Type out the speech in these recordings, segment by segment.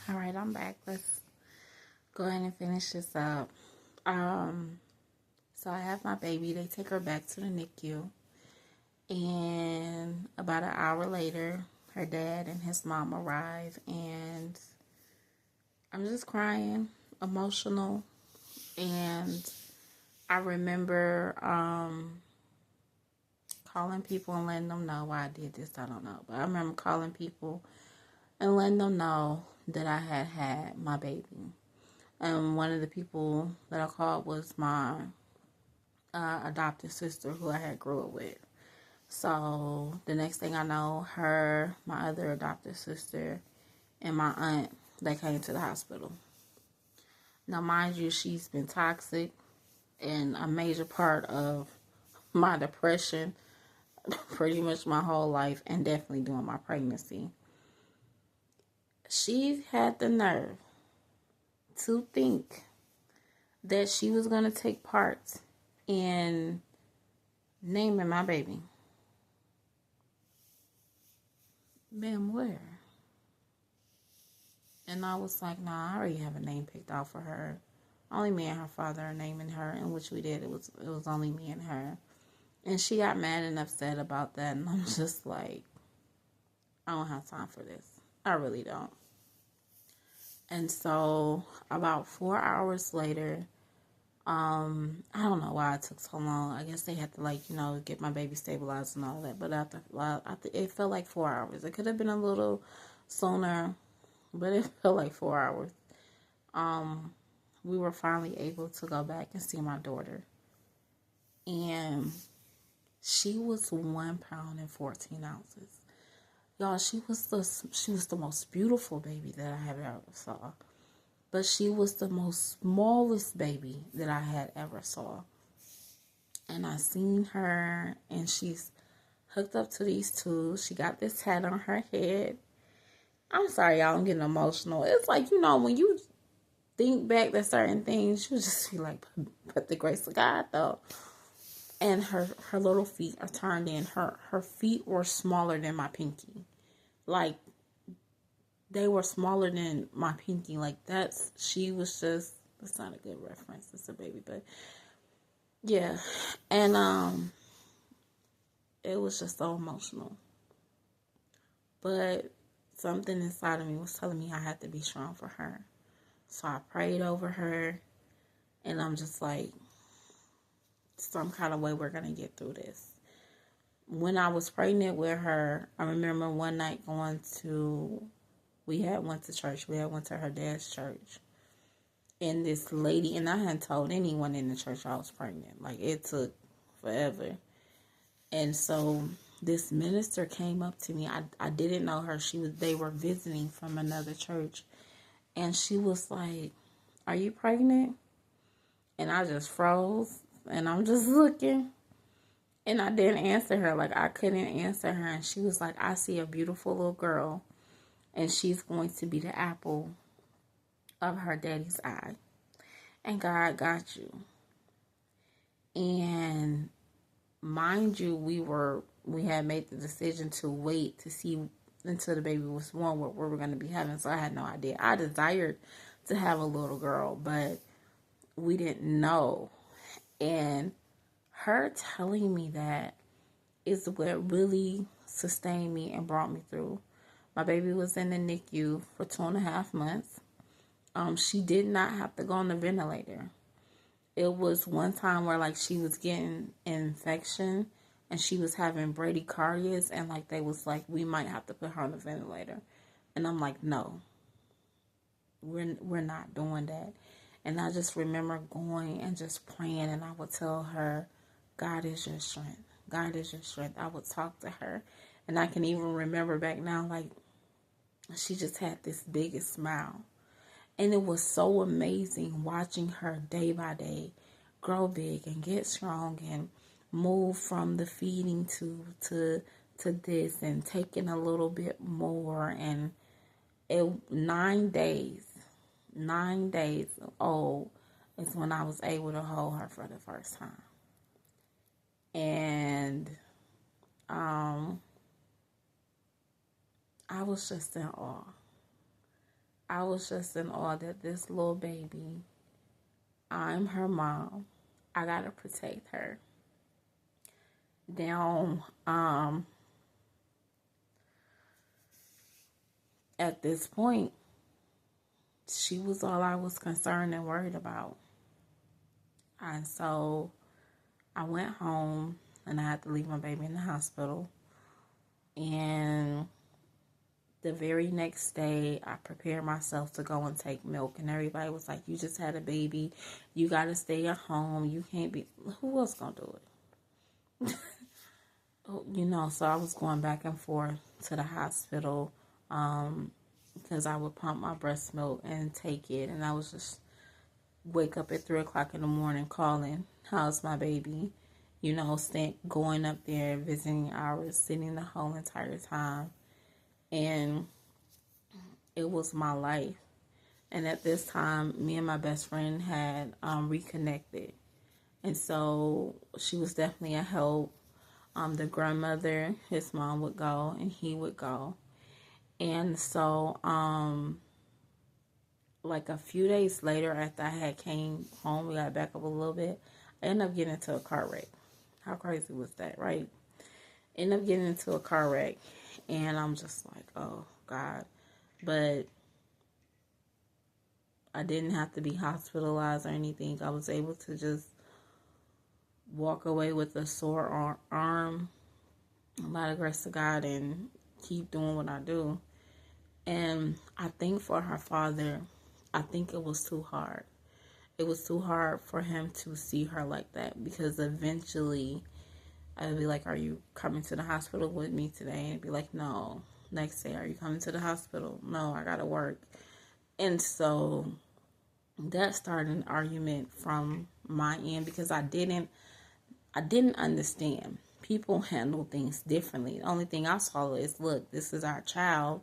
All right, I'm back. Let's go ahead and finish this up. Um, so I have my baby. They take her back to the NICU, and about an hour later, her dad and his mom arrive, and I'm just crying, emotional, and I remember calling people and letting them know why I did this. I don't know, but I remember calling people and letting them know that I had had my baby. And one of the people that I called was my adopted sister who I had grew up with. So the next thing I know, her, my other adopted sister, and my aunt, they came to the hospital. Now, mind you, she's been toxic and a major part of my depression pretty much my whole life, and definitely during my pregnancy. She had the nerve to think that she was going to take part in naming my baby. Ma'am, where? And I was like, nah, I already have a name picked out for her. Only me and her father are naming her, and which we did. It was only me and her. And she got mad and upset about that, and I'm just like, I don't have time for this. I really don't. And so about 4 hours later, I don't know why it took so long. I guess they had to get my baby stabilized and all that. But after it felt like 4 hours. It could have been a little sooner, but it felt like 4 hours. We were finally able to go back and see my daughter, and she was 1 pound and 14 ounces. Y'all, she was the most beautiful baby that I have ever saw. But she was the most smallest baby that I had ever saw. And I seen her, and she's hooked up to these tubes. She got this hat on her head. I'm sorry, y'all, I'm getting emotional. It's like, when you think back to certain things, you just feel like, but the grace of God, though. And her little feet are turned in. Her feet were smaller than my pinky. Like, they were smaller than my pinky. Like, she was just, that's not a good reference. It's a baby, but yeah. And, it was just so emotional. But something inside of me was telling me I had to be strong for her. So I prayed over her, and I'm just like, some kind of way we're going to get through this. When I was pregnant with her, I remember one night we had went to church. We had went to her dad's church. And this lady, and I hadn't told anyone in the church I was pregnant. Like, it took forever. And so this minister came up to me. I didn't know her. They were visiting from another church. And she was like, "Are you pregnant?" And I just froze. And I'm just looking. And I didn't answer her. Like, I couldn't answer her. And she was like, "I see a beautiful little girl, and she's going to be the apple of her daddy's eye. And God got you." And mind you, we had made the decision to wait to see until the baby was born what we were going to be having. So I had no idea. I desired to have a little girl, but we didn't know. And her telling me that is what really sustained me and brought me through. My baby was in the NICU for 2.5 months. She did not have to go on the ventilator. It was one time where she was getting an infection and she was having bradycardias, and they was like, we might have to put her on the ventilator. And I'm like, no, we're not doing that. And I just remember going and just praying, and I would tell her, God is your strength. God is your strength. I would talk to her, and I can even remember back now, she just had this biggest smile. And it was so amazing watching her day by day grow big and get strong and move from the feeding tube to this and taking a little bit more. And 9 days old is when I was able to hold her for the first time. And I was just in awe. I was just in awe that this little baby, I'm her mom. I gotta protect her. Now, at this point, she was all I was concerned and worried about. And so I went home and I had to leave my baby in the hospital. And the very next day, I prepared myself to go and take milk. And everybody was like, you just had a baby. You got to stay at home. You can't be. Who else going to do it? So I was going back and forth to the hospital because I would pump my breast milk and take it. And I was just wake up at 3 o'clock in the morning calling, how's my baby? Going up there, visiting hours, sitting the whole entire time. And it was my life. And at this time, me and my best friend had reconnected. And so she was definitely a help. The grandmother, his mom would go and he would go. And so, like a few days later after I had came home, we got back up a little bit, I ended up getting into a car wreck. How crazy was that, right? Ended up getting into a car wreck. And I'm just like, oh, God. But I didn't have to be hospitalized or anything. I was able to just walk away with a sore arm, by the grace of God, and keep doing what I do. And I think for her father, I think it was too hard. It was too hard for him to see her like that, because eventually I'd be like, are you coming to the hospital with me today? And he'd be like, no. Next day, are you coming to the hospital? No, I gotta work. And so that started an argument from my end, because I didn't understand. People handle things differently. The only thing I saw is, look, this is our child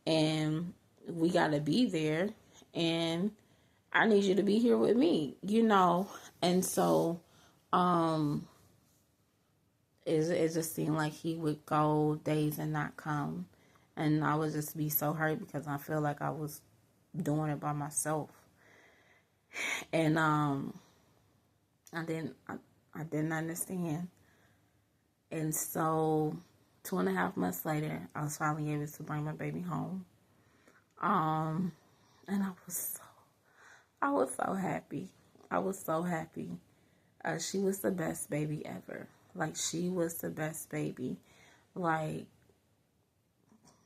and we gotta be there, and I need you to be here with me, And so it just seemed like he would go days and not come, and I would just be so hurt because I feel like I was doing it by myself. And I didn't understand. And so 2.5 months later, I was finally able to bring my baby home. And I was so happy. I was so happy. She was the best baby ever. Like, she was the best baby. Like,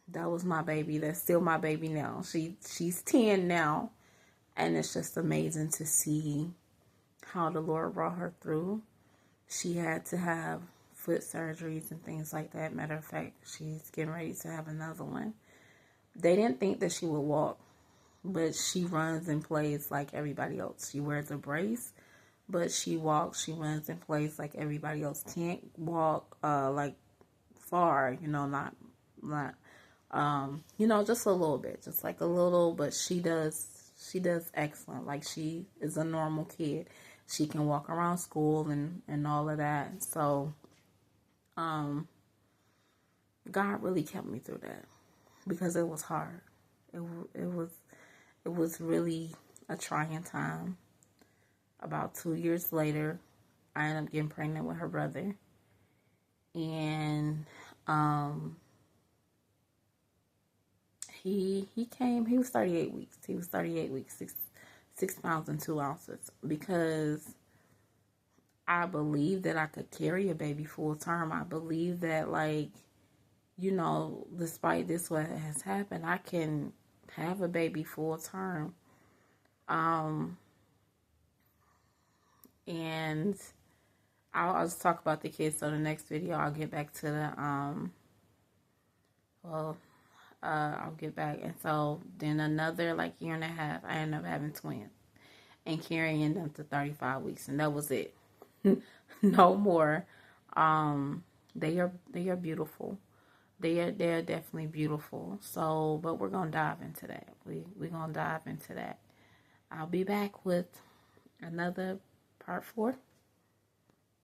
that was my baby. That's still my baby now. She's 10 now. And it's just amazing to see how the Lord brought her through. She had to have foot surgeries and things like that. Matter of fact, she's getting ready to have another one. They didn't think that she would walk, but she runs and plays like everybody else. She wears a brace, but she walks, she runs and plays like everybody else. Can't walk like far, not just a little bit, just like a little, but she does excellent. Like, she is a normal kid. She can walk around school and all of that. So God really kept me through that, because it was hard. It was really a trying time. About 2 years later, I ended up getting pregnant with her brother. And he came, he was 38 weeks. He was 38 weeks, 6 pounds and 2 ounces, because I believe that I could carry a baby full term. I believe that, like, despite this, what has happened, I can have a baby full term. And I'll just talk about the kids. So the next video, I'll get back to the, I'll get back. And so then another, like, year and a half, I ended up having twins and carrying them to 35 weeks. And that was it. No more. They are beautiful. They're definitely beautiful. So, but we're going to dive into that. We're going to dive into that. I'll be back with another part 4.